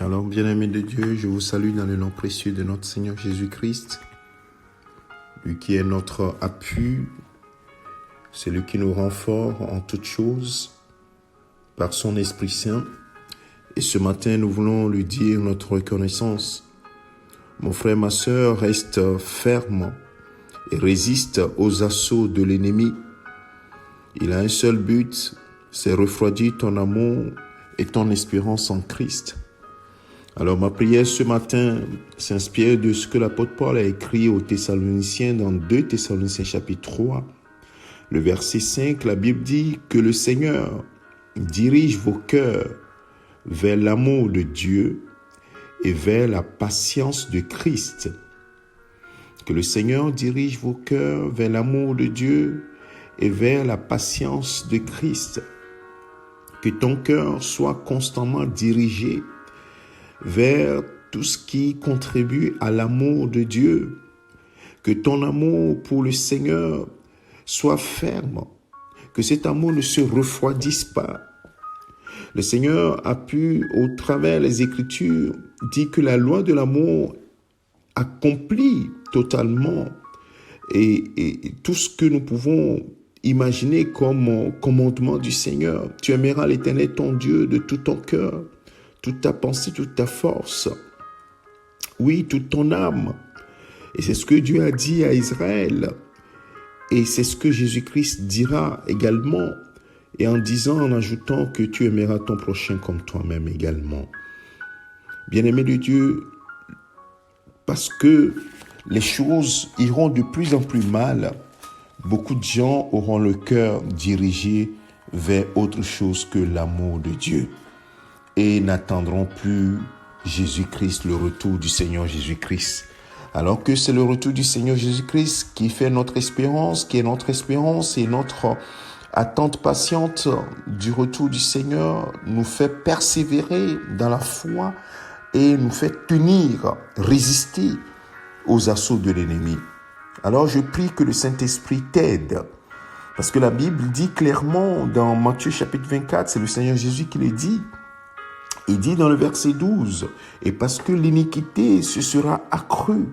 Shalom, bien-aimés de Dieu, je vous salue dans le nom précieux de notre Seigneur Jésus-Christ, lui qui est notre appui, celui qui nous rend forts en toutes choses par son Esprit Saint. Et ce matin, nous voulons lui dire notre reconnaissance. Mon frère, ma sœur, reste ferme et résiste aux assauts de l'ennemi. Il a un seul but, c'est refroidir ton amour et ton espérance en Christ. Alors ma prière ce matin s'inspire de ce que l'apôtre Paul a écrit aux Thessaloniciens dans 2 Thessaloniciens chapitre 3. Le verset 5, la Bible dit que le Seigneur dirige vos cœurs vers l'amour de Dieu et vers la patience de Christ. Que le Seigneur dirige vos cœurs vers l'amour de Dieu et vers la patience de Christ. Que ton cœur soit constamment dirigé vers tout ce qui contribue à l'amour de Dieu. Que ton amour pour le Seigneur soit ferme. Que cet amour ne se refroidisse pas. Le Seigneur a pu, au travers des Écritures, dire que la loi de l'amour accomplit totalement et tout ce que nous pouvons imaginer comme commandement du Seigneur. Tu aimeras l'Éternel ton Dieu de tout ton cœur, toute ta pensée, toute ta force. Oui, toute ton âme. Et c'est ce que Dieu a dit à Israël. Et c'est ce que Jésus-Christ dira également. Et en disant, en ajoutant que tu aimeras ton prochain comme toi-même également. Bien-aimé de Dieu, parce que les choses iront de plus en plus mal, beaucoup de gens auront le cœur dirigé vers autre chose que l'amour de Dieu et n'attendront plus Jésus-Christ, le retour du Seigneur Jésus-Christ. Alors que c'est le retour du Seigneur Jésus-Christ qui fait notre espérance, qui est notre espérance et notre attente patiente du retour du Seigneur nous fait persévérer dans la foi et nous fait tenir, résister aux assauts de l'ennemi. Alors je prie que le Saint-Esprit t'aide. Parce que la Bible dit clairement dans Matthieu chapitre 24, c'est le Seigneur Jésus qui le dit. Il dit dans le verset 12, « Et parce que l'iniquité se sera accrue,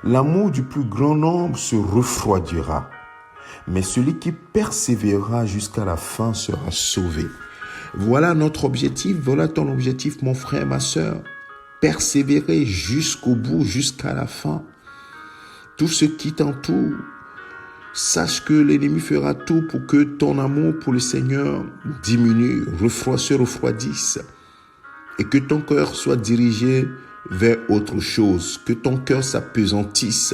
l'amour du plus grand nombre se refroidira. Mais celui qui persévérera jusqu'à la fin sera sauvé. » Voilà notre objectif, voilà ton objectif, mon frère, ma sœur. Persévérer jusqu'au bout, jusqu'à la fin. Tout ce qui t'entoure, sache que l'ennemi fera tout pour que ton amour pour le Seigneur diminue, se refroidisse. Et que ton cœur soit dirigé vers autre chose. Que ton cœur s'apesantisse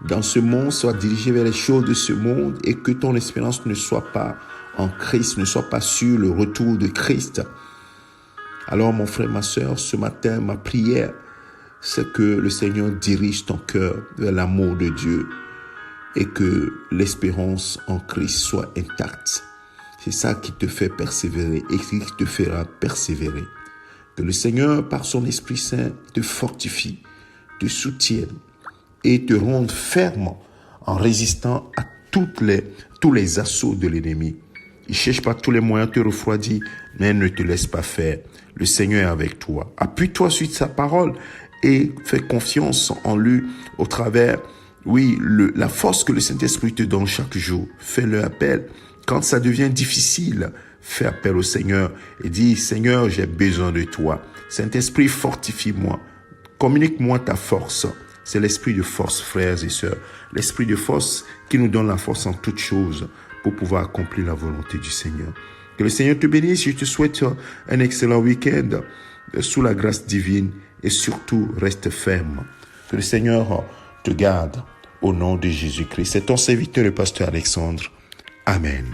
dans ce monde, soit dirigé vers les choses de ce monde. Et que ton espérance ne soit pas en Christ, ne soit pas sur le retour de Christ. Alors mon frère, ma sœur, ce matin, ma prière, c'est que le Seigneur dirige ton cœur vers l'amour de Dieu et que l'espérance en Christ soit intacte. C'est ça qui te fait persévérer et qui te fera persévérer. Que le Seigneur, par son Esprit Saint, te fortifie, te soutienne et te rende ferme en résistant à tous les assauts de l'ennemi. Il cherche par tous les moyens de te refroidir, mais ne te laisse pas faire. Le Seigneur est avec toi. Appuie-toi sur sa parole et fais confiance en lui au travers, la force que le Saint-Esprit te donne chaque jour. Fais-le appel. Quand ça devient difficile, fais appel au Seigneur et dis, Seigneur, j'ai besoin de toi. Saint-Esprit, fortifie-moi. Communique-moi ta force. C'est l'esprit de force, frères et sœurs. L'esprit de force qui nous donne la force en toutes choses pour pouvoir accomplir la volonté du Seigneur. Que le Seigneur te bénisse. Je te souhaite un excellent week-end sous la grâce divine et surtout reste ferme. Que le Seigneur te garde au nom de Jésus-Christ. C'est ton serviteur, le pasteur Alexandre. Amen.